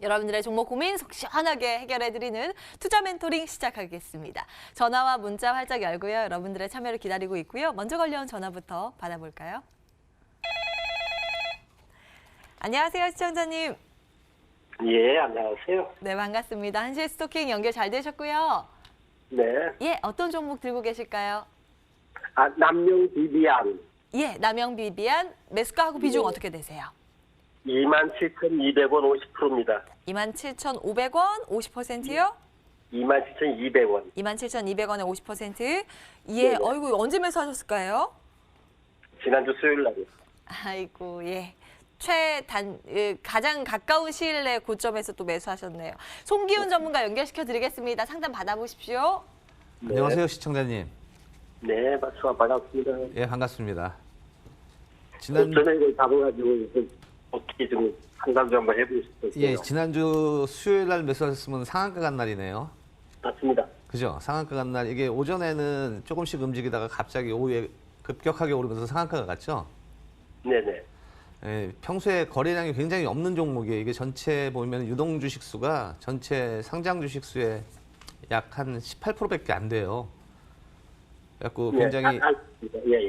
여러분들의 종목 고민 속 시원하게 해결해드리는 투자 멘토링 시작하겠습니다. 전화와 문자 활짝 열고요. 여러분들의 참여를 기다리고 있고요. 먼저 걸려온 전화부터 받아볼까요? 안녕하세요, 시청자님. 예, 안녕하세요. 네, 반갑습니다. 한시의 스토킹 연결 잘 되셨고요. 네. 예, 어떤 종목 들고 계실까요? 남용 비비안. 예, 남영 비비안 매수가하고 비중 네. 어떻게 되세요? 27,200원 50%입니다. 27,500원 50%요? 27,200원. 27,200원에 50%. 예, 네네. 어이구 언제 매수하셨을까요? 지난주 수요일 날이요. 아이고, 예. 가장 가까운 시일 내 고점에서 또 매수하셨네요. 송기훈 전문가 연결시켜 드리겠습니다. 상담 받아보십시오. 네. 안녕하세요, 시청자님. 네, 반갑습니다. 예, 반갑습니다. 저는 이걸 잡아가지고 어떻게 좀 상담 좀 한번 해보고 싶었어요. 예, 지난주 수요일 날 매수하셨으면 상한가 간 날이네요. 맞습니다. 그죠? 상한가 간 날. 이게 오전에는 조금씩 움직이다가 갑자기 오후에 급격하게 오르면서 상한가가 갔죠? 네네. 예, 평소에 거래량이 굉장히 없는 종목이에요. 이게 전체 보면 유동 주식 수가 전체 상장 주식 수의 약 한 18%밖에 안 돼요. 그래갖고 굉장히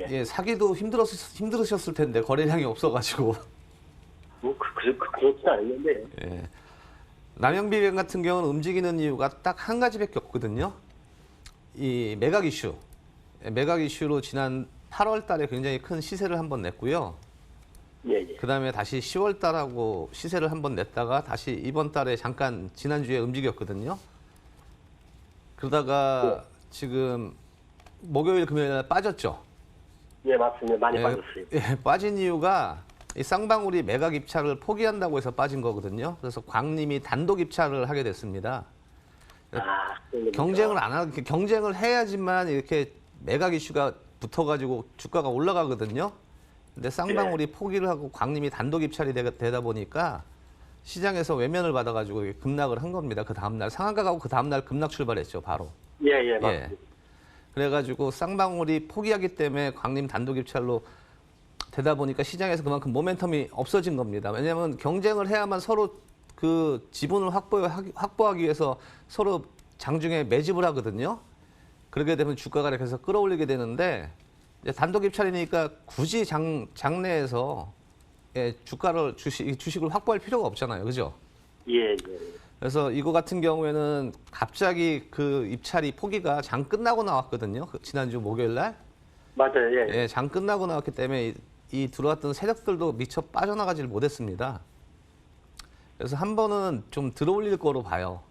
예, 사기도 힘들으셨을 텐데 거래량이 없어가지고. 그렇진 않는데. 예. 남영비변 같은 경우는 움직이는 이유가 딱 한 가지밖에 없거든요. 이 매각 이슈. 매각 이슈로 지난 8월 달에 굉장히 큰 시세를 한번 냈고요. 예. 그 다음에 다시 10월 달하고 시세를 한번 냈다가 다시 이번 달에 잠깐 지난주에 움직였거든요. 그러다가 지금 목요일 금요일 날 빠졌죠. 예, 맞습니다. 많이 빠졌어요. 예, 빠진 이유가 이 쌍방울이 매각 입찰을 포기한다고 해서 빠진 거거든요. 그래서 광림이 단독 입찰을 하게 됐습니다. 경쟁을 해야지만 이렇게 매각 이슈가 붙어가지고 주가가 올라가거든요. 근데 쌍방울이 포기를 하고 광림이 단독 입찰이 되다 보니까 시장에서 외면을 받아가지고 급락을 한 겁니다. 그 다음날 상한가 가고 그 다음날 급락 출발했죠, 바로. 예, 맞습니다. 그래가지고 쌍방울이 포기하기 때문에 광림 단독 입찰로 되다 보니까 시장에서 그만큼 모멘텀이 없어진 겁니다. 왜냐하면 경쟁을 해야만 서로 그 지분을 확보하기 위해서 서로 장중에 매집을 하거든요. 그렇게 되면 주가가 계속 끌어올리게 되는데 이제 단독 입찰이니까 굳이 장내에서 주식을 확보할 필요가 없잖아요, 그죠? 예. 그래서 이거 같은 경우에는 갑자기 그 입찰이 포기가 장 끝나고 나왔거든요. 지난주 목요일 날. 맞아요. 예, 장 끝나고 나왔기 때문에 이 들어왔던 세력들도 미처 빠져나가질 못했습니다. 그래서 한 번은 좀 들어올릴 거로 봐요.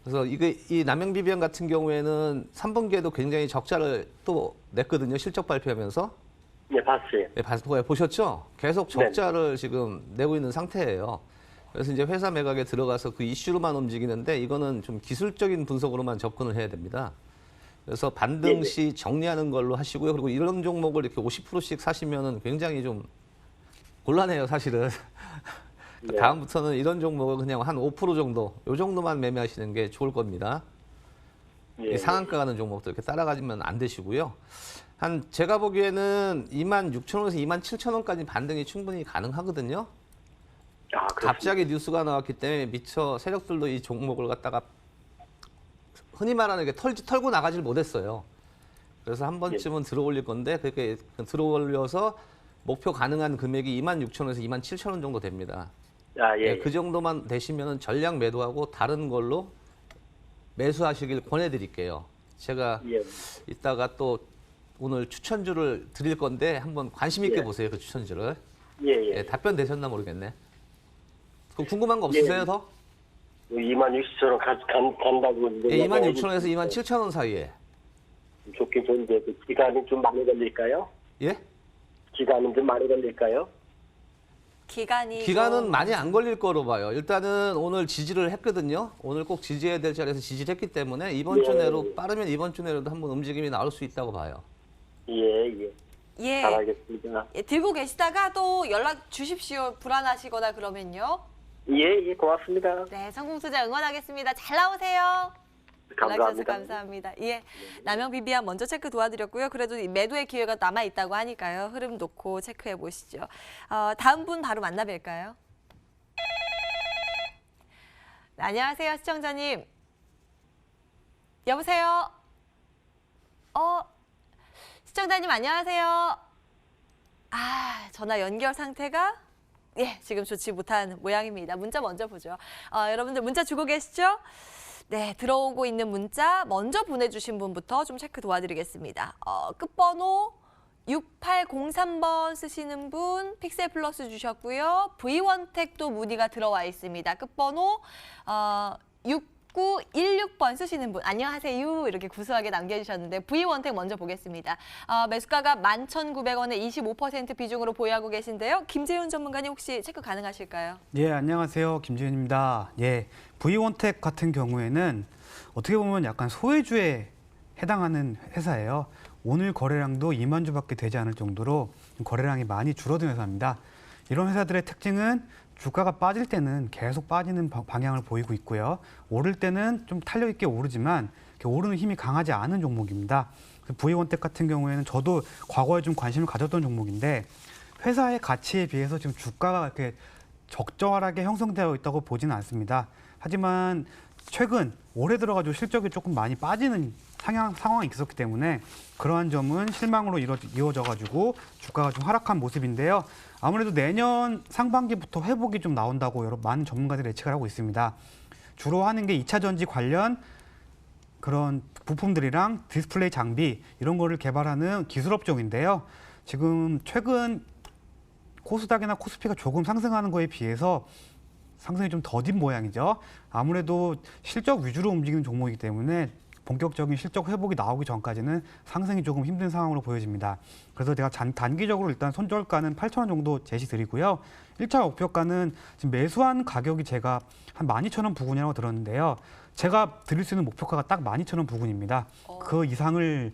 그래서 이 남영비변 같은 경우에는 3분기에도 굉장히 적자를 또 냈거든요. 실적 발표하면서. 예, 봤어요. 네, 보셨죠? 계속 적자를 지금 내고 있는 상태예요. 그래서 이제 회사 매각에 들어가서 그 이슈로만 움직이는데 이거는 좀 기술적인 분석으로만 접근을 해야 됩니다. 그래서 반등 시 정리하는 걸로 하시고요. 그리고 이런 종목을 이렇게 50%씩 사시면은 굉장히 좀 곤란해요, 사실은. 네. 다음부터는 이런 종목을 그냥 한 5% 정도, 요 정도만 매매하시는 게 좋을 겁니다. 이 상한가 가는 종목들 이렇게 따라가지면 안 되시고요. 제가 보기에는 26,000원에서 27,000원까지 반등이 충분히 가능하거든요. 갑자기 뉴스가 나왔기 때문에 미처 세력들도 이 종목을 갖다가 흔히 말하는 게 털고 나가질 못했어요. 그래서 한 번쯤은 들어올릴 건데 그렇게 들어올려서 목표 가능한 금액이 26,000원에서 27,000원 정도 됩니다. 그 정도만 되시면 전량 매도하고 다른 걸로 매수하시길 권해드릴게요. 제가 이따가 또 오늘 추천주를 드릴 건데 한번 관심 있게 보세요. 그 추천주를. 답변 되셨나 모르겠네. 궁금한 거 없으세요, 더? 26,000원 간다고. 26,000원에서 27,000원 사이에. 좋긴 좋은데 그 기간이 좀 많이 걸릴까요? 예? 기간은 좀 많이 걸릴까요? 기간은 많이 안 걸릴 거로 봐요. 일단은 오늘 지지를 했거든요. 오늘 꼭 지지해야 될 자리에서 지지를 했기 때문에 이번 주 내로 빠르면 이번 주 내로도 한번 움직임이 나올 수 있다고 봐요. 예. 잘하겠습니다. 들고 계시다가 또 연락 주십시오. 불안하시거나 그러면요. 고맙습니다. 네, 성공 투자 응원하겠습니다. 잘 나오세요. 감사합니다. 감사합니다. 예, 남영 비비안 먼저 체크 도와드렸고요. 그래도 매도의 기회가 남아 있다고 하니까요. 흐름 놓고 체크해 보시죠. 다음 분 바로 만나뵐까요? 네, 안녕하세요, 시청자님. 여보세요? 시청자님 안녕하세요. 전화 연결 상태가 지금 좋지 못한 모양입니다. 문자 먼저 보죠. 여러분들 문자 주고 계시죠? 네, 들어오고 있는 문자 먼저 보내주신 분부터 좀 체크 도와드리겠습니다. 끝번호 6803번 쓰시는 분 픽셀 플러스 주셨고요. V1택도 문의가 들어와 있습니다. 끝번호 6916번 쓰시는 분 안녕하세요 이렇게 구수하게 남겨주셨는데 V1택 먼저 보겠습니다. 매수가가 11,900원에 25% 비중으로 보유하고 계신데요. 김재윤 전문가님 혹시 체크 가능하실까요? 예, 안녕하세요. 김재윤입니다. 예, V1택 같은 경우에는 어떻게 보면 약간 소외주에 해당하는 회사예요. 오늘 거래량도 2만 주밖에 되지 않을 정도로 거래량이 많이 줄어든 회사입니다. 이런 회사들의 특징은 주가가 빠질 때는 계속 빠지는 방향을 보이고 있고요. 오를 때는 좀 탄력 있게 오르지만 오르는 힘이 강하지 않은 종목입니다. V1택 같은 경우에는 저도 과거에 좀 관심을 가졌던 종목인데 회사의 가치에 비해서 지금 주가가 이렇게 적절하게 형성되어 있다고 보지는 않습니다. 하지만 최근 올해 들어가지고 실적이 조금 많이 빠지는 상황이 있었기 때문에 그러한 점은 실망으로 이어져가지고 주가가 좀 하락한 모습인데요. 아무래도 내년 상반기부터 회복이 좀 나온다고 많은 전문가들이 예측을 하고 있습니다. 주로 하는 게 2차 전지 관련 그런 부품들이랑 디스플레이 장비 이런 거를 개발하는 기술업종인데요. 지금 최근 코스닥이나 코스피가 조금 상승하는 거에 비해서 상승이 좀 더딘 모양이죠. 아무래도 실적 위주로 움직이는 종목이기 때문에 본격적인 실적 회복이 나오기 전까지는 상승이 조금 힘든 상황으로 보여집니다. 그래서 제가 단기적으로 일단 손절가는 8,000원 정도 제시드리고요. 1차 목표가는 지금 매수한 가격이 제가 한 12,000원 부근이라고 들었는데요. 제가 드릴 수 있는 목표가가 딱 12,000원 부근입니다. 그 이상을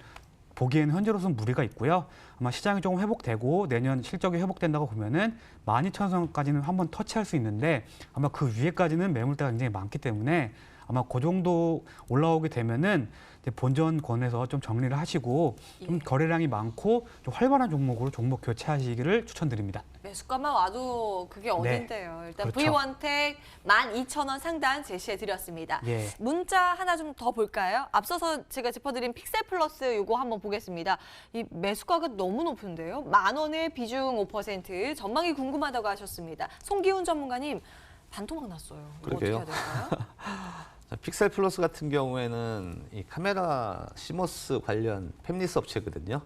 보기에는 현재로서는 무리가 있고요. 아마 시장이 조금 회복되고 내년 실적이 회복된다고 보면은 12,000원까지는 한번 터치할 수 있는데 아마 그 위에까지는 매물대가 굉장히 많기 때문에 아마 그 정도 올라오게 되면은 이제 본전권에서 좀 정리를 하시고 좀 거래량이 많고 좀 활발한 종목으로 종목 교체하시기를 추천드립니다. 매수가만 와도 그게 어딘데요. 일단 그렇죠. V1택 12,000원 상단 제시해드렸습니다. 예. 문자 하나 좀 더 볼까요? 앞서서 제가 짚어드린 픽셀 플러스 이거 한번 보겠습니다. 이 매수가가 너무 높은데요. 10,000원에 비중 5%, 전망이 궁금하다고 하셨습니다. 송기훈 전문가님, 반토막 났어요. 이거 어떻게 그러게요. 해야 될까요? 자, 픽셀 플러스 같은 경우에는 이 카메라 시모스 관련 팹리스 업체거든요.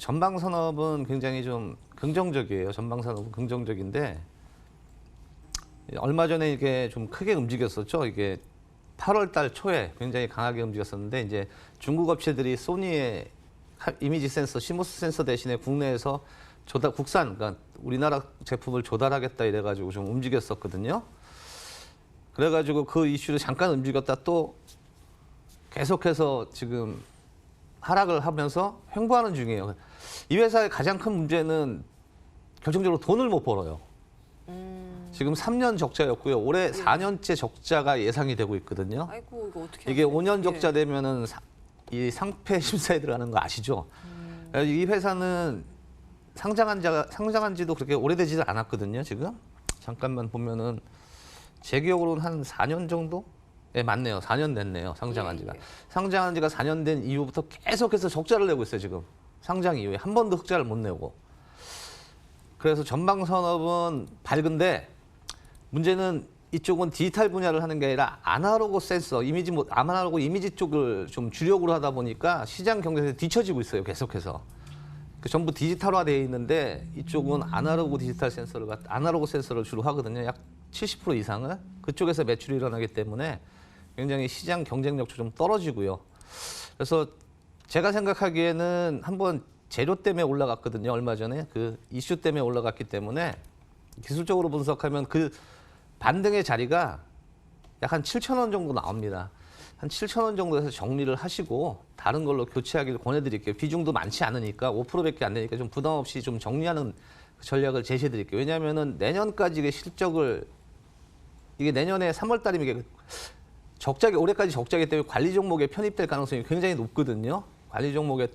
전방 산업은 굉장히 좀 긍정적이에요. 전방 산업은 긍정적인데 얼마 전에 이게 좀 크게 움직였었죠. 이게 8월 달 초에 굉장히 강하게 움직였었는데 이제 중국 업체들이 소니의 이미지 센서, 시모스 센서 대신에 국내에서 국산, 그러니까 우리나라 제품을 조달하겠다 이래가지고 좀 움직였었거든요. 그래가지고 그 이슈를 잠깐 움직였다 또 계속해서 지금 하락을 하면서 횡보하는 중이에요. 이 회사의 가장 큰 문제는 결정적으로 돈을 못 벌어요. 지금 3년 적자였고요. 올해 4년째 적자가 예상이 되고 있거든요. 아이고 이거 어떻게 이게 하세요? 5년 적자 되면은 이 상패 심사에 들어가는 거 아시죠? 이 회사는 상장한 지도 그렇게 오래되지도 않았거든요. 지금 잠깐만 보면은 제 기억으로는 한 4년 정도? 네, 맞네요. 4년 됐네요. 상장한 지가. 상장한 지가 4년 된 이후부터 계속해서 적자를 내고 있어요. 지금 상장 이후에 한 번도 흑자를 못 내고. 그래서 전방 산업은 밝은데 문제는 이쪽은 디지털 분야를 하는 게 아니라 아날로그 센서, 아날로그 이미지 쪽을 좀 주력으로 하다 보니까 시장 경쟁에 뒤처지고 있어요. 계속해서. 전부 디지털화되어 있는데 이쪽은 아날로그 센서를 주로 하거든요. 약 70% 이상을 그쪽에서 매출이 일어나기 때문에 굉장히 시장 경쟁력도 좀 떨어지고요. 그래서 제가 생각하기에는 한번 재료 때문에 올라갔거든요. 얼마 전에 그 이슈 때문에 올라갔기 때문에 기술적으로 분석하면 그 반등의 자리가 약 한 7,000원 정도 나옵니다. 한 7,000원 정도에서 정리를 하시고 다른 걸로 교체하기를 권해드릴게요. 비중도 많지 않으니까 5%밖에 안 되니까 좀 부담 없이 좀 정리하는 전략을 제시해드릴게요. 왜냐하면은 내년까지 실적을 이게 내년에 3월 달이면 이게 올해까지 적자기 때문에 관리 종목에 편입될 가능성이 굉장히 높거든요. 관리 종목에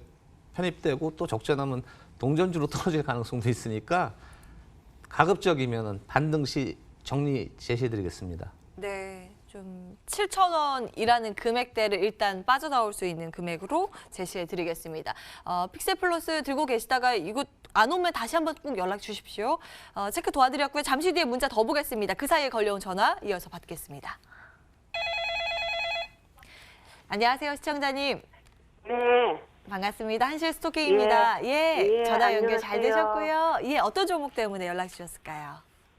편입되고 또 적자 나면 동전주로 떨어질 가능성도 있으니까 가급적이면은 반등 시 정리 제시해드리겠습니다. 네, 좀 7,000원이라는 금액대를 일단 빠져나올 수 있는 금액으로 제시해 드리겠습니다. 픽셀 플러스 들고 계시다가 이거 안 오면 다시 한번 꼭 연락 주십시오. 체크 도와드렸고요. 잠시 뒤에 문자 더 보겠습니다. 그 사이에 걸려온 전화 이어서 받겠습니다. 안녕하세요, 시청자님. 네, 반갑습니다. 한실 스토킹입니다. 예, 전화 연결 잘 안녕하세요. 되셨고요. 예, 어떤 종목 때문에 연락 주셨을까요?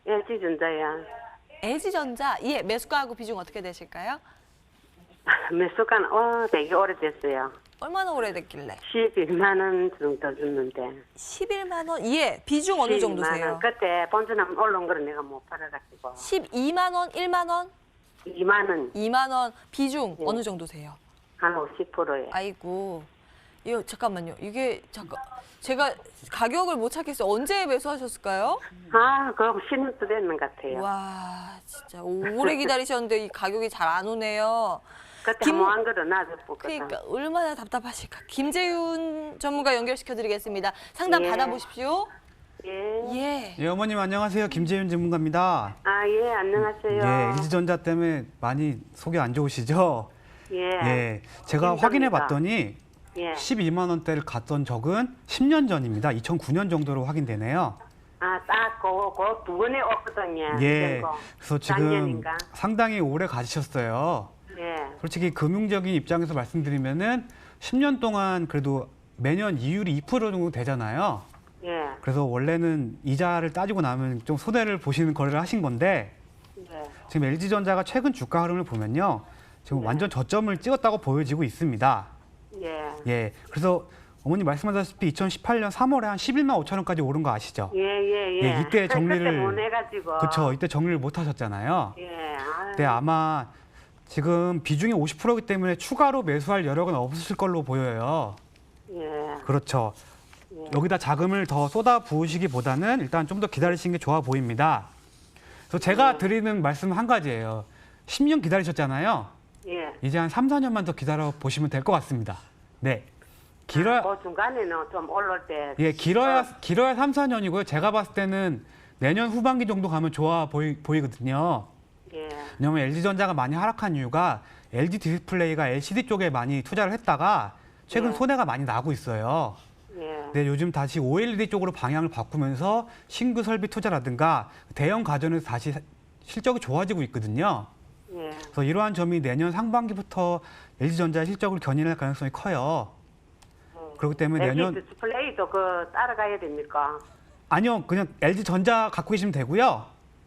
LG전자야. LG전자, 예, 매수가하고 비중 어떻게 되실까요? 매수간 되게 오래됐어요. 얼마나 오래됐길래? 11만 원 정도 줬는데. 11만 원? 예, 비중 어느 12만 정도세요? 원. 그때 본전하면 올라온 거를 내가 못 팔아가지고. 12만 원, 1만 원, 2만 원, 2만 원 비중 네. 어느 정도세요? 한 50%에. 아이고, 이거 잠깐만요. 이게 제가 가격을 못 찾겠어요. 언제 매수하셨을까요? 그럼 10년도 됐는 것 같아요. 와, 진짜 오래 기다리셨는데 이 가격이 잘 안 오네요. 그때 한번 한 거를 놔줬거든. 그러니까 얼마나 답답하실까. 김재윤 전문가 연결시켜드리겠습니다. 상담 예. 받아보십시오. 예. 예. 예, 어머님 안녕하세요. 김재윤 전문가입니다. 예, 안녕하세요. 예, LG전자 때문에 많이 속이 안 좋으시죠? 예. 예, 제가 힘듭니다. 확인해 봤더니 예. 12만 원대를 갔던 적은 10년 전입니다. 2009년 정도로 확인되네요. 딱 그 두 번에 왔거든요. 예, 이거. 그래서 지금 작년인가? 상당히 오래 가지셨어요. 예. 솔직히 금융적인 입장에서 말씀드리면은 10년 동안 그래도 매년 이율이 2% 정도 되잖아요. 예. 그래서 원래는 이자를 따지고 나면 좀 손해를 보시는 거래를 하신 건데 예. 지금 LG전자가 최근 주가 흐름을 보면요. 지금 완전 저점을 찍었다고 보여지고 있습니다. 예. 예. 그래서 어머니 말씀하셨다시피 2018년 3월에 한 11만 5천 원까지 오른 거 아시죠? 예. 이때 정리를 그때 못 해가지고. 그렇죠. 이때 정리를 못 하셨잖아요. 예. 근데 아마 지금 비중이 50%이기 때문에 추가로 매수할 여력은 없으실 걸로 보여요. 예. 그렇죠. 여기다 자금을 더 쏟아 부으시기보다는 일단 좀 더 기다리시는 게 좋아 보입니다. 그래서 제가 드리는 말씀 한 가지예요. 10년 기다리셨잖아요. 예. 이제 한 3, 4년만 더 기다려 보시면 될 것 같습니다. 네. 길어야 그 중간에는 좀 올라올 때. 예, 길어야 3, 4년이고요. 제가 봤을 때는 내년 후반기 정도 가면 좋아 보이거든요. 예. 왜냐면 LG전자가 많이 하락한 이유가 LG 디스플레이가 LCD 쪽에 많이 투자를 했다가 최근 네. 손해가 많이 나고 있어요. 예. 근데 요즘 다시 OLED 쪽으로 방향을 바꾸면서 신규 설비 투자라든가 대형 가전에서 다시 실적이 좋아지고 있거든요. 예. 그래서 이러한 점이 내년 상반기부터 LG전자의 실적을 견인할 가능성이 커요. 그렇기 때문에 내년 LG 디스플레이도 따라가야 됩니까? 아니요, 그냥 LG전자 갖고 계시면 되고요.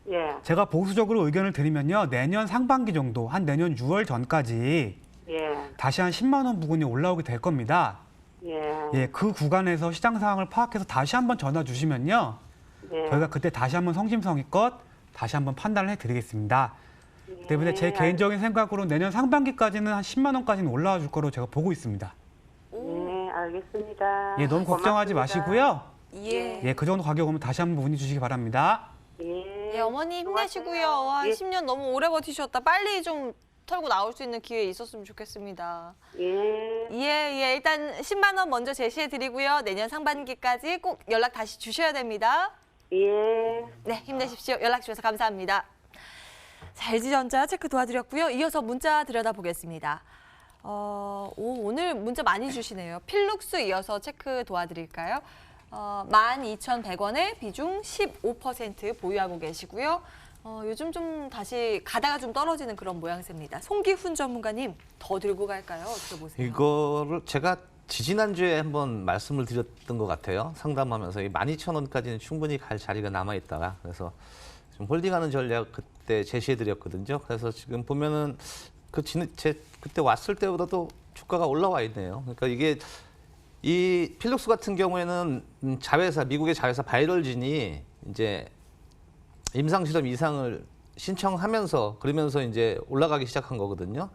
예. 제가 보수적으로 의견을 드리면요, 내년 상반기 정도, 한 내년 6월 전까지 예. 다시 한 10만 원 부근이 올라오게 될 겁니다. 예. 예, 그 구간에서 시장 상황을 파악해서 다시 한번 전화 주시면요, 예. 저희가 그때 다시 한번 성심성의껏 다시 한번 판단을 해드리겠습니다. 때문에 제 개인적인 생각으로 내년 상반기까지는 한 10만 원까지는 올라와 줄 거로 제가 보고 있습니다. 예, 알겠습니다. 예, 너무 걱정하지 고맙습니다. 마시고요. 예. 예, 그 정도 가격 오면 다시 한번 문의 주시기 바랍니다. 예. 예, 어머니 힘내시고요. 수고하세요. 와, 예. 10년 너무 오래 버티셨다. 빨리 좀 털고 나올 수 있는 기회 있었으면 좋겠습니다. 예. 예. 일단 10만 원 먼저 제시해 드리고요. 내년 상반기까지 꼭 연락 다시 주셔야 됩니다. 예. 네, 힘내십시오. 연락 주셔서 감사합니다. 자, LG전자 체크 도와드렸고요. 이어서 문자 들여다보겠습니다. 오늘 문자 많이 주시네요. 필룩스 이어서 체크 도와드릴까요? 12,100원에 비중 15% 보유하고 계시고요. 요즘 좀 다시 가다가 좀 떨어지는 그런 모양새입니다. 송기훈 전문가님, 더 들고 갈까요? 어떻게 보세요? 이거를 제가 지지난주에 한번 말씀을 드렸던 것 같아요. 상담하면서 이 12,000원까지는 충분히 갈 자리가 남아있다. 그래서 좀 홀딩하는 전략 그때 제시해드렸거든요. 그래서 지금 보면은 그때 왔을 때보다도 주가가 올라와 있네요. 그러니까 이게 이 필룩스 같은 경우에는 자회사, 미국의 자회사 바이럴진이 이제 임상실험 이상을 신청하면서 그러면서 이제 올라가기 시작한 거거든요.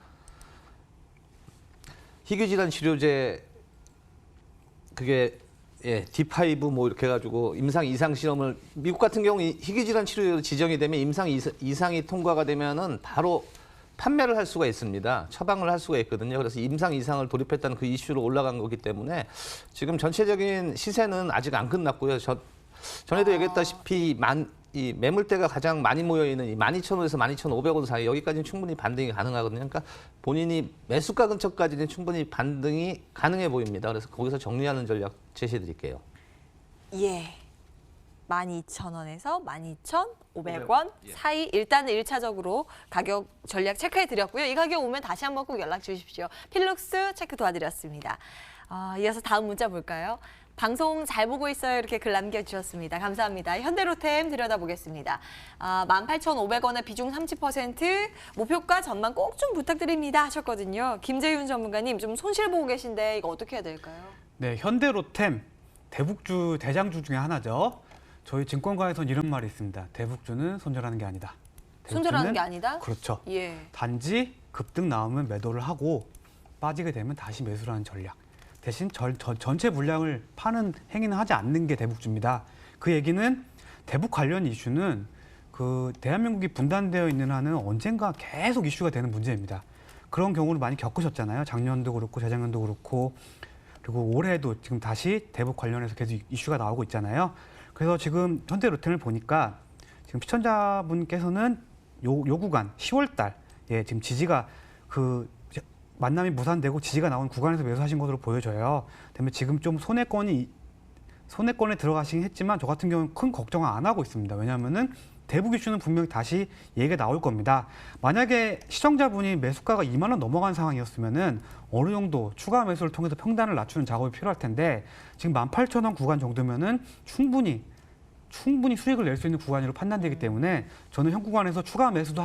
희귀질환 치료제 그게 D5 뭐 이렇게 해가지고 임상 이상 실험을 미국 같은 경우 희귀질환 치료제로 지정이 되면 임상 이상이 통과가 되면은 바로 판매를 할 수가 있습니다. 처방을 할 수가 있거든요. 그래서 임상 이상을 돌입했다는 그 이슈로 올라간 거기 때문에 지금 전체적인 시세는 아직 안 끝났고요. 전에도 얘기했다시피 이 매물대가 가장 많이 모여 있는 이 12,000원에서 12,500원 사이 여기까지는 충분히 반등이 가능하거든요. 그러니까 본인이 매수가 근처까지는 충분히 반등이 가능해 보입니다. 그래서 거기서 정리하는 전략 제시해 드릴게요. 예. 12,000원에서 12,500원 사이 일단은 1차적으로 가격 전략 체크해 드렸고요. 이 가격 오면 다시 한번 꼭 연락 주십시오. 필룩스 체크 도와드렸습니다. 이어서 다음 문자 볼까요? 방송 잘 보고 있어요. 이렇게 글 남겨주셨습니다. 감사합니다. 현대로템 들여다보겠습니다. 18,500원에 비중 30%, 목표가 전망 꼭 좀 부탁드립니다 하셨거든요. 김재윤 전문가님 좀 손실 보고 계신데 이거 어떻게 해야 될까요? 네, 현대로템 대북주 대장주 중에 하나죠. 저희 증권가에서는 이런 말이 있습니다. 대북주는 손절하는 게 아니다. 손절하는 대북주는 게 아니다? 그렇죠. 예. 단지 급등 나오면 매도를 하고 빠지게 되면 다시 매수를 하는 전략. 대신 전체 물량을 파는 행위는 하지 않는 게 대북주입니다. 그 얘기는 대북 관련 이슈는 그 대한민국이 분단되어 있는 한은 언젠가 계속 이슈가 되는 문제입니다. 그런 경우를 많이 겪으셨잖아요. 작년도 그렇고 재작년도 그렇고 그리고 올해도 지금 다시 대북 관련해서 계속 이슈가 나오고 있잖아요. 그래서 지금 현대로템을 보니까 지금 시청자분께서는 요 구간 10월 달 지금 지지가 그 만남이 무산되고 지지가 나온 구간에서 매수하신 것으로 보여져요. 그다음에 지금 좀 손해권에 들어가시긴 했지만 저 같은 경우는 큰 걱정을 안 하고 있습니다. 왜냐하면은 대북 이슈는 분명히 다시 얘기가 나올 겁니다. 만약에 시청자분이 매수가가 2만 원 넘어간 상황이었으면은 어느 정도 추가 매수를 통해서 평단을 낮추는 작업이 필요할 텐데 지금 18,000원 구간 정도면은 충분히 수익을 낼 수 있는 구간으로 판단되기 때문에 저는 현 구간에서 추가 매수도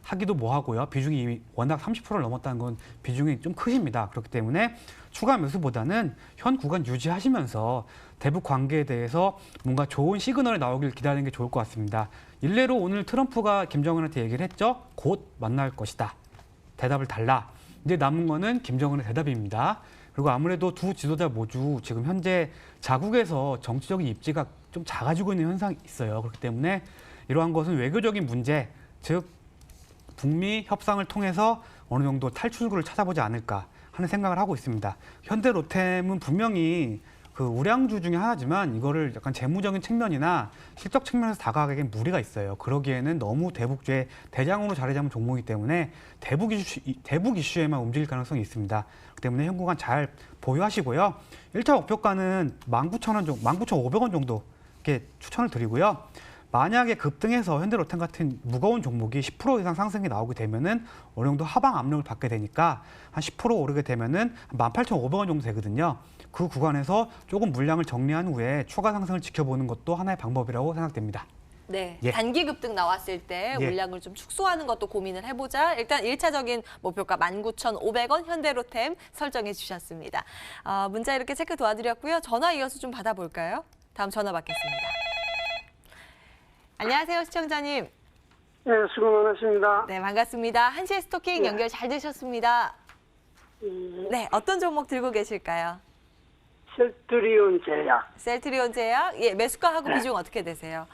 하기도 뭐하고요. 비중이 워낙 30%를 넘었다는 건 비중이 좀 크십니다. 그렇기 때문에 추가 매수보다는 현 구간 유지하시면서 대북 관계에 대해서 뭔가 좋은 시그널이 나오길 기다리는 게 좋을 것 같습니다. 일례로 오늘 트럼프가 김정은한테 얘기를 했죠. 곧 만날 것이다. 대답을 달라. 이제 남은 거는 김정은의 대답입니다. 그리고 아무래도 두 지도자 모두 지금 현재 자국에서 정치적인 입지가 좀 작아지고 있는 현상이 있어요. 그렇기 때문에 이러한 것은 외교적인 문제, 즉 북미 협상을 통해서 어느 정도 탈출구를 찾아보지 않을까 하는 생각을 하고 있습니다. 현대로템은 분명히 그 우량주 중에 하나지만 이거를 약간 재무적인 측면이나 실적 측면에서 다가가기엔 무리가 있어요. 그러기에는 너무 대북주의 대장으로 자리 잡은 종목이기 때문에 대북 이슈에만 움직일 가능성이 있습니다. 그렇기 때문에 현 구간 잘 보유하시고요. 1차 목표가는 19,500원 정도 이렇게 추천을 드리고요. 만약에 급등해서 현대로템 같은 무거운 종목이 10% 이상 상승이 나오게 되면은 어느 정도 하방 압력을 받게 되니까 한 10% 오르게 되면은 18,500원 정도 되거든요. 그 구간에서 조금 물량을 정리한 후에 추가 상승을 지켜보는 것도 하나의 방법이라고 생각됩니다. 네, 예. 단기 급등 나왔을 때 예. 물량을 좀 축소하는 것도 고민을 해보자. 일단 1차적인 목표가 19,500원 현대로템 설정해 주셨습니다. 문자 이렇게 체크 도와드렸고요. 전화 이어서 좀 받아볼까요? 다음 전화 받겠습니다. 안녕하세요, 시청자님. 네, 수고 많으십니다. 네, 반갑습니다. 한시의 스토킹 연결 잘 되셨습니다. 네, 어떤 종목 들고 계실까요? 셀트리온 제약 셀트리온 제약, 예, 매수가하고 비중 어떻게 되세요?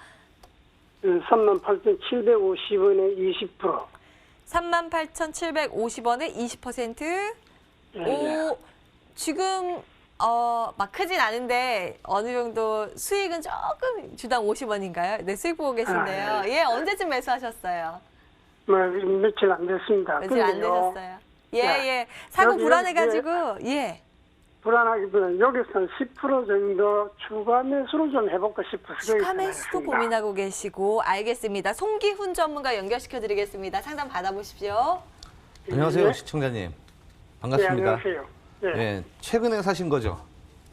38,750원에 20%. 38,750원에 20%. 예, 오, 지금 막 크진 않은데 어느 정도 수익은 조금 주당 50원인가요? 네, 수익 보고 계신데요. 아, 예, 언제쯤 매수하셨어요? 뭐 며칠 안 됐습니다. 며칠 안 근데요, 되셨어요. 예, 네. 예. 사고 여기, 불안해가지고, 예. 불안하기보다는 여기서 10% 정도 추가 매수를 좀 해볼까 싶어서 추가 매수도 고민하고 계시고, 알겠습니다. 송기훈 전문가 연결시켜드리겠습니다. 상담 받아보십시오. 안녕하세요, 예. 시청자님. 네, 반갑습니다. 안녕하세요. 예, 예, 최근에 사신 거죠?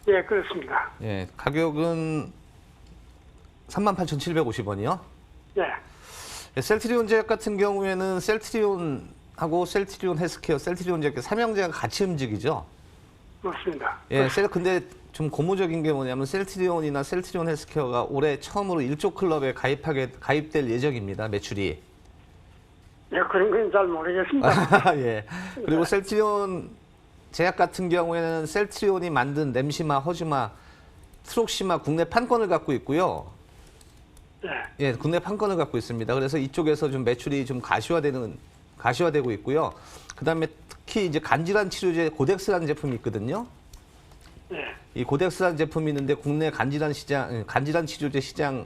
예, 그렇습니다. 예, 가격은 38,750원이요. 예, 셀트리온 제약 같은 경우에는 셀트리온하고 셀트리온 헬스케어, 셀트리온 제약 삼형제가 같이 움직이죠. 맞습니다. 예, 근데 좀 고무적인 게 뭐냐면 셀트리온이나 셀트리온 헬스케어가 올해 처음으로 1조 클럽에 가입될 예정입니다. 매출이. 예, 그런 건 잘 모르겠습니다. 예. 그리고 셀트리온 제약 같은 경우에는 셀트리온이 만든 램시마, 허즈마, 트록시마 국내 판권을 갖고 있고요. 예, 예, 국내 판권을 갖고 있습니다. 그래서 이쪽에서 좀 매출이 좀 가시화되고 있고요. 그다음에 특히 이제 간질환 치료제 고덱스라는 제품이 있거든요. 예, 이 고덱스라는 제품이 있는데 국내 간질환 치료제 시장이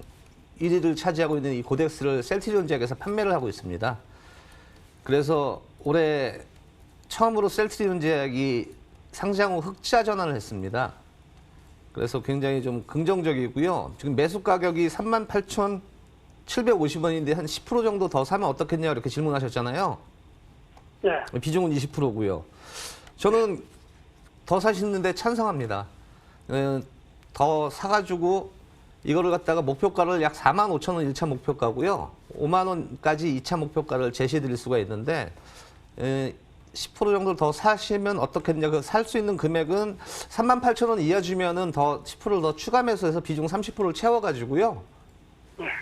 1위를 차지하고 있는 이 고덱스를 셀트리온 제약에서 판매를 하고 있습니다. 그래서 올해 처음으로 셀트리온 제약이 상장 후 흑자 전환을 했습니다. 그래서 굉장히 좀 긍정적이고요. 지금 매수 가격이 38,750원인데 한 10% 정도 더 사면 어떻겠냐 이렇게 질문하셨잖아요. 네. 비중은 20%고요. 저는 더 사시는데 찬성합니다. 더 사가지고 이거를 갖다가 목표가를 약 45,000원 1차 목표가고요. 5만 원까지 2차 목표가를 제시해 드릴 수가 있는데 10% 정도 더 사시면 어떻겠냐. 살 수 있는 금액은 38,000원 이하 주면은 더 10%를 더 추가 매수해서 비중 30%를 채워가지고요.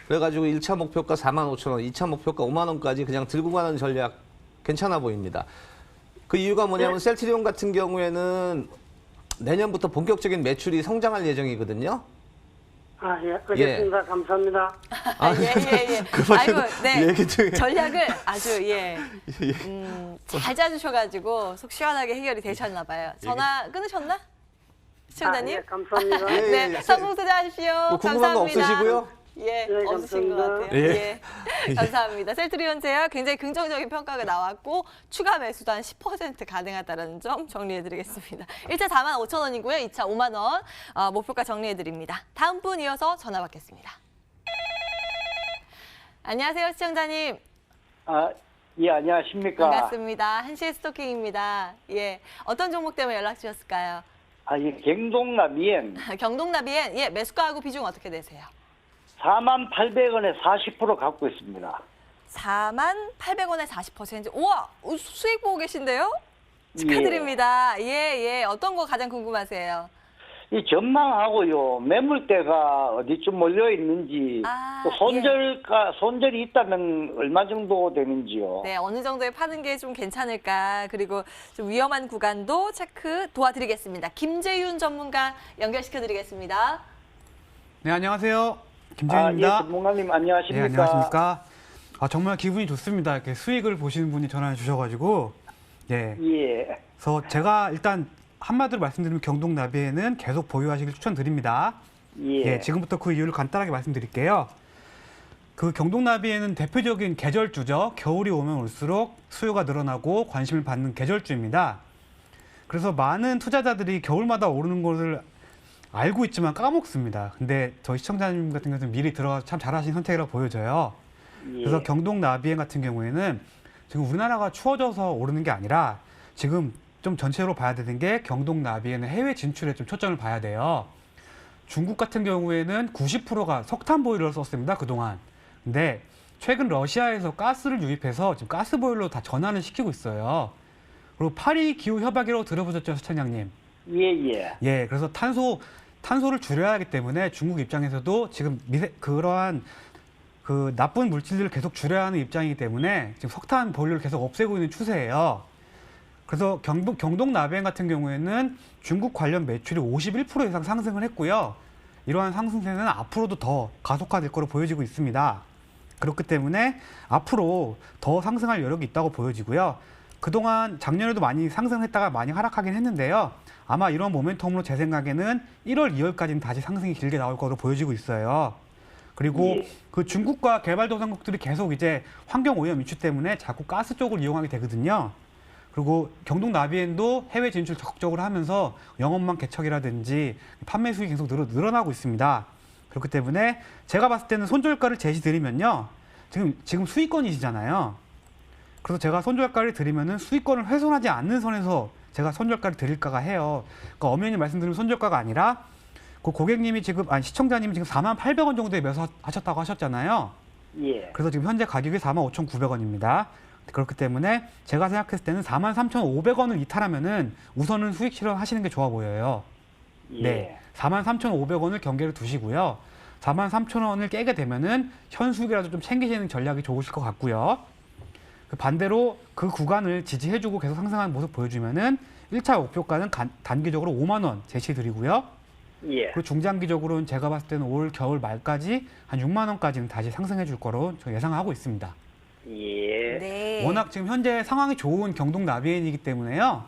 그래가지고 1차 목표가 45,000원, 2차 목표가 5만 원까지 그냥 들고 가는 전략 괜찮아 보입니다. 그 이유가 뭐냐면 셀트리온 같은 경우에는 내년부터 본격적인 매출이 성장할 예정이거든요. 아, 예, 알겠습니다. 감사합니다. 예. 아이고, 네. 전략을 아주 잘 짜주셔가지고 속 시원하게 해결이 되셨나 봐요. 전화 끊으셨나? 시청자님? 예, 감사합니다. 네, 성공 투자하십시오. 뭐 궁금한 거 감사합니다. 없으시고요? 예, 네, 없으신 것 감사합니다. 같아요. 예. 감사합니다. 셀트리온 제약 굉장히 긍정적인 평가가 나왔고 추가 매수도 한 10% 가능하다는 점 정리해드리겠습니다. 1차 45,000원이고요. 2차 5만 원 목표가 정리해드립니다. 다음 분 이어서 전화 받겠습니다. 안녕하세요, 시청자님. 예, 안녕하십니까. 반갑습니다. 한시의 스토킹입니다. 예, 어떤 종목 때문에 연락 주셨을까요? 예, 경동나비엔 경동나비엔 매수가하고 비중 어떻게 되세요? 48,000원에 40% 갖고 있습니다. 48,000원에 40%. 우와, 수익 보고 계신데요? 축하드립니다. 예. 어떤 거 가장 궁금하세요? 이 전망하고요, 매물대가 어디쯤 몰려 있는지, 또 손절이 있다면 얼마 정도 되는지요? 네, 어느 정도에 파는 게 좀 괜찮을까, 그리고 좀 위험한 구간도 체크 도와드리겠습니다. 김재윤 전문가 연결시켜드리겠습니다. 네, 안녕하세요. 김재윤입니다. 예, 전문가님 안녕하십니까? 네, 안녕하십니까. 정말 기분이 좋습니다. 이렇게 수익을 보시는 분이 전화해 주셔가지고. 예. 예. 그래서 제가 일단 한마디로 말씀드리면 경동나비에는 계속 보유하시길 추천드립니다. 예. 지금부터 그 이유를 간단하게 말씀드릴게요. 그 경동나비에는 대표적인 계절주죠. 겨울이 오면 올수록 수요가 늘어나고 관심을 받는 계절주입니다. 그래서 많은 투자자들이 겨울마다 오르는 것을 알고 있지만 까먹습니다. 근데 저희 시청자님 같은 경우는 미리 들어가서 참 잘하신 선택이라고 보여져요. 그래서 경동나비엔 같은 경우에는 지금 우리나라가 추워져서 오르는 게 아니라 지금 좀 전체로 봐야 되는 게 경동나비엔은 해외 진출에 좀 초점을 봐야 돼요. 중국 같은 경우에는 90%가 석탄 보일러를 썼습니다, 그동안. 근데 최근 러시아에서 가스를 유입해서 지금 가스 보일러로 다 전환을 시키고 있어요. 그리고 파리 기후 협약이라고 들어보셨죠, 시청자님? 예. 그래서 탄소를 줄여야 하기 때문에 중국 입장에서도 지금 그러한 그 나쁜 물질들을 계속 줄여야 하는 입장이기 때문에 지금 석탄 보일러를 계속 없애고 있는 추세예요. 그래서 경동나비엔 같은 경우에는 중국 관련 매출이 51% 이상 상승을 했고요. 이러한 상승세는 앞으로도 더 가속화될 거로 보여지고 있습니다. 그렇기 때문에 앞으로 더 상승할 여력이 있다고 보여지고요. 그동안 작년에도 많이 상승했다가 많이 하락하긴 했는데요. 아마 이런 모멘텀으로 제 생각에는 1월, 2월까지는 다시 상승이 길게 나올 거로 보여지고 있어요. 그리고 그 중국과 개발도상국들이 계속 이제 환경오염 이슈 때문에 자꾸 가스 쪽을 이용하게 되거든요. 그리고 경동나비엔도 해외 진출 적극적으로 하면서 영업망 개척이라든지 판매 수익이 계속 늘어나고 있습니다. 그렇기 때문에 제가 봤을 때는 손절가를 제시드리면요. 지금 수익권이시잖아요. 그래서 제가 손절가를 드리면은 수익권을 훼손하지 않는 선에서 제가 손절가를 드릴까가 해요. 그러니까 엄연히 말씀드리면 손절가가 아니라 그 고객님이 시청자님이 지금 48,000원 정도에 매수하셨다고 하셨잖아요. 예. 그래서 지금 현재 가격이 45,900원입니다. 그렇기 때문에 제가 생각했을 때는 43,500원을 이탈하면은 우선은 수익 실현하시는 게 좋아 보여요. 네. 43,500원을 경계를 두시고요. 43,000원을 깨게 되면은 현수익이라도 좀 챙기시는 전략이 좋으실 것 같고요. 반대로 그 구간을 지지해주고 계속 상승하는 모습 보여주면은 1차 목표가는 단기적으로 5만 원 제시드리고요. 그리고 중장기적으로는 제가 봤을 때는 올 겨울 말까지 한 6만 원까지는 다시 상승해 줄 거로 저 예상하고 있습니다. 네. 워낙 지금 현재 상황이 좋은 경동나비엔이기 때문에요.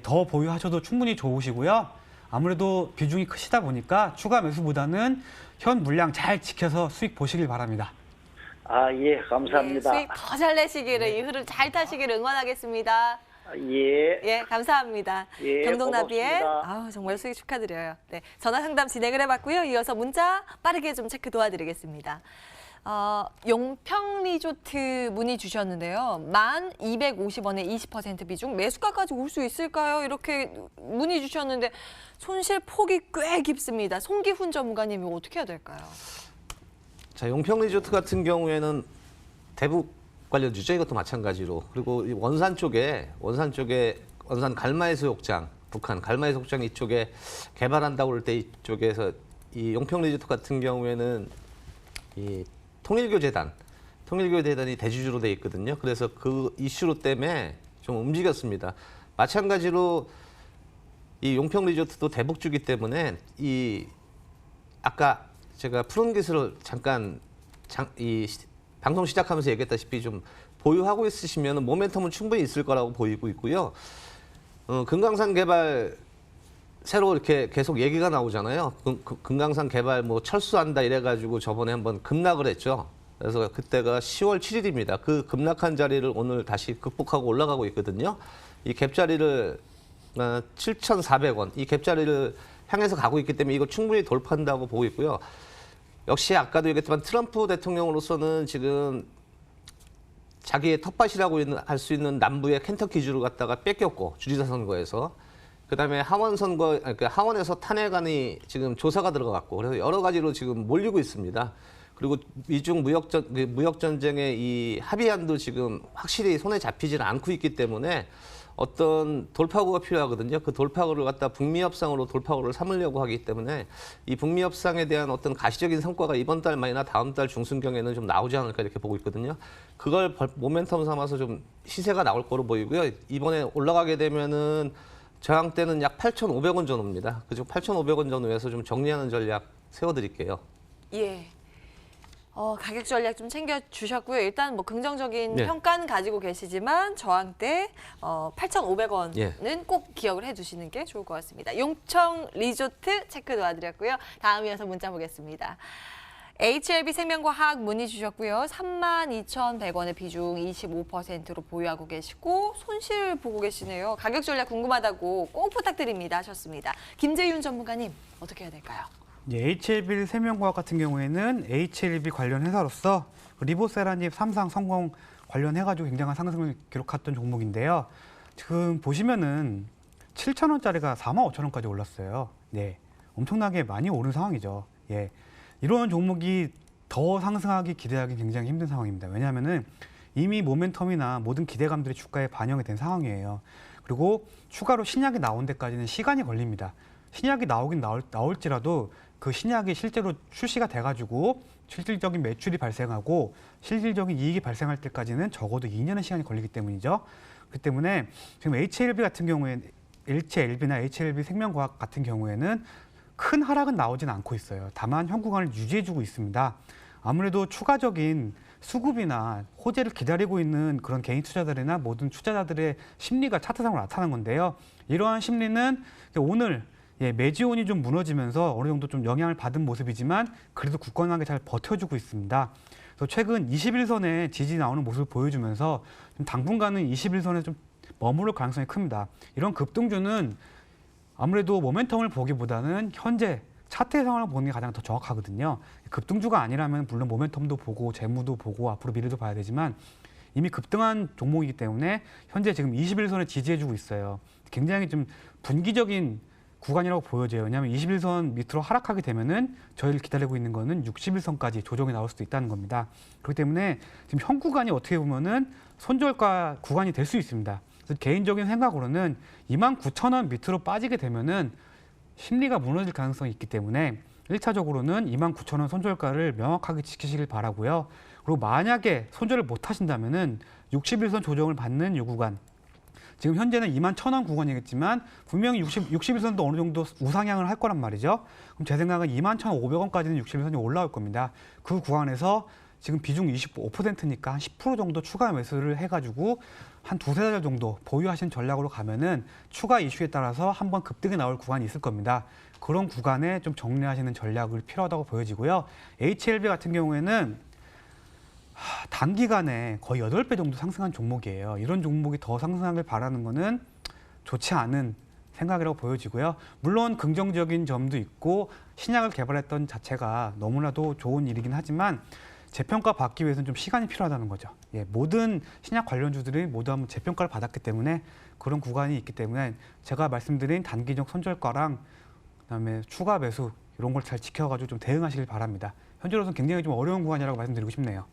더 보유하셔도 충분히 좋으시고요. 아무래도 비중이 크시다 보니까 추가 매수보다는 현 물량 잘 지켜서 수익 보시길 바랍니다. 예, 감사합니다. 수익 더 잘 내시기를, 이 흐름 잘 타시기를 응원하겠습니다. 예. 예, 감사합니다. 예, 경동나비의 고맙습니다. 정말 수익 축하드려요. 네, 전화 상담 진행을 해봤고요. 이어서 문자 빠르게 좀 체크 도와드리겠습니다. 용평 리조트 문의 주셨는데요. 1,250원에 20% 비중 매수가까지 올 수 있을까요? 이렇게 문의 주셨는데 손실 폭이 꽤 깊습니다. 송기훈 전문가님 이거 어떻게 해야 될까요? 자, 용평 리조트 같은 경우에는 대북 관련주죠. 이것도 마찬가지로. 그리고 이 원산 갈마해수욕장, 북한 갈마해수욕장 이쪽에 개발한다고 할 때 이쪽에서 이 용평 리조트 같은 경우에는 이 통일교재단이 대주주로 돼 있거든요. 그래서 그 이슈로 때문에 좀 움직였습니다. 마찬가지로 이 용평 리조트도 대북주기 때문에 이 아까 제가 푸른 기술을 잠깐 방송 시작하면서 얘기했다시피 좀 보유하고 있으시면 모멘텀은 충분히 있을 거라고 보이고 있고요. 금강산 개발 새로 이렇게 계속 얘기가 나오잖아요. 금강산 개발 뭐 철수한다 이래가지고 저번에 한번 급락을 했죠. 그래서 그때가 10월 7일입니다. 그 급락한 자리를 오늘 다시 극복하고 올라가고 있거든요. 이 갭자리를 7,400원 이 갭자리를 향해서 가고 있기 때문에 이거 충분히 돌파한다고 보고 있고요. 역시 아까도 얘기했지만 트럼프 대통령으로서는 지금 자기의 텃밭이라고 할 수 있는 남부의 켄터키주를 갖다가 뺏겼고 주지사 선거에서 그다음에 하원에서 탄핵안이 지금 조사가 들어갔고 그래서 여러 가지로 지금 몰리고 있습니다. 그리고 미중 무역 전쟁의 이 합의안도 지금 확실히 손에 잡히지는 않고 있기 때문에 어떤 돌파구가 필요하거든요. 그 돌파구를 갖다 북미 협상으로 돌파구를 삼으려고 하기 때문에 이 북미 협상에 대한 어떤 가시적인 성과가 이번 달 말이나 다음 달 중순경에는 좀 나오지 않을까 이렇게 보고 있거든요. 그걸 모멘텀 삼아서 좀 시세가 나올 거로 보이고요. 이번에 올라가게 되면은 저항대는 약 8,500원 전후입니다. 그중 8,500원 전후에서 좀 정리하는 전략 세워드릴게요. 예. 가격 전략 좀 챙겨주셨고요. 일단 뭐 긍정적인 네. 평가는 가지고 계시지만 저항대 8,500원은 예. 꼭 기억을 해두시는 게 좋을 것 같습니다. 용청 리조트 체크 도와드렸고요. 다음 이어서 문자 보겠습니다. HLB 생명과학 문의 주셨고요. 32,100원의 비중 25%로 보유하고 계시고 손실 보고 계시네요. 가격 전략 궁금하다고 꼭 부탁드립니다 하셨습니다. 김재윤 전문가님 어떻게 해야 될까요? HLB 생명과학 같은 경우에는 HLB 관련 회사로서 리보세라닙 삼상 성공 관련해가지고 굉장한 상승을 기록했던 종목인데요. 지금 보시면은 7,000원짜리가 45,000원까지 올랐어요. 네, 엄청나게 많이 오른 상황이죠. 예, 이런 종목이 더 상승하기 기대하기 굉장히 힘든 상황입니다. 왜냐하면은 이미 모멘텀이나 모든 기대감들이 주가에 반영이 된 상황이에요. 그리고 추가로 신약이 나온 데까지는 시간이 걸립니다. 신약이 나오긴 나올지라도 그 신약이 실제로 출시가 돼가지고 실질적인 매출이 발생하고 실질적인 이익이 발생할 때까지는 적어도 2년의 시간이 걸리기 때문이죠. 그렇기 때문에 지금 HLB 같은 경우에는 HLB나 HLB 생명과학 같은 경우에는 큰 하락은 나오진 않고 있어요. 다만 현 구간을 유지해주고 있습니다. 아무래도 추가적인 수급이나 호재를 기다리고 있는 그런 개인 투자자들이나 모든 투자자들의 심리가 차트상으로 나타난 건데요. 이러한 심리는 오늘 매지온이 좀 무너지면서 어느 정도 좀 영향을 받은 모습이지만 그래도 굳건하게 잘 버텨주고 있습니다. 그래서 최근 21선에 지지 나오는 모습을 보여주면서 좀 당분간은 21선에 좀 머무를 가능성이 큽니다. 이런 급등주는 아무래도 모멘텀을 보기보다는 현재 차트의 상황을 보는 게 가장 더 정확하거든요. 급등주가 아니라면 물론 모멘텀도 보고 재무도 보고 앞으로 미래도 봐야 되지만 이미 급등한 종목이기 때문에 현재 지금 21선에 지지해주고 있어요. 굉장히 좀 분기적인 구간이라고 보여져요. 왜냐하면 21선 밑으로 하락하게 되면은 저희를 기다리고 있는 거는 61선까지 조정이 나올 수도 있다는 겁니다. 그렇기 때문에 지금 현 구간이 어떻게 보면은 손절가 구간이 될 수 있습니다. 그래서 개인적인 생각으로는 29,000원 밑으로 빠지게 되면은 심리가 무너질 가능성이 있기 때문에 1차적으로는 29,000원 손절가를 명확하게 지키시길 바라고요. 그리고 만약에 손절을 못 하신다면은 61선 조정을 받는 이 구간, 지금 현재는 21,000원 구간이겠지만 분명히 61선도 어느 정도 우상향을 할 거란 말이죠. 그럼 제 생각은 21,500원까지는 61선이 올라올 겁니다. 그 구간에서 지금 비중 25%니까 한 10% 정도 추가 매수를 해가지고 한 두세 달 정도 보유하시는 전략으로 가면은 추가 이슈에 따라서 한번 급등이 나올 구간이 있을 겁니다. 그런 구간에 좀 정리하시는 전략을 필요하다고 보여지고요. HLB 같은 경우에는 단기간에 거의 8배 정도 상승한 종목이에요. 이런 종목이 더 상승하길 바라는 거는 좋지 않은 생각이라고 보여지고요. 물론 긍정적인 점도 있고 신약을 개발했던 자체가 너무나도 좋은 일이긴 하지만 재평가 받기 위해서는 좀 시간이 필요하다는 거죠. 예, 모든 신약 관련주들이 모두 한번 재평가를 받았기 때문에 그런 구간이 있기 때문에 제가 말씀드린 단기적 손절가랑 그다음에 추가 매수 이런 걸 잘 지켜가지고 좀 대응하시길 바랍니다. 현재로서는 굉장히 좀 어려운 구간이라고 말씀드리고 싶네요.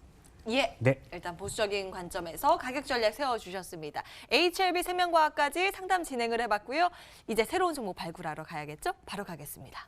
예. 네. 일단 보수적인 관점에서 가격 전략 세워주셨습니다. HLB 생명과학까지 상담 진행을 해봤고요. 이제 새로운 종목 발굴하러 가야겠죠? 바로 가겠습니다.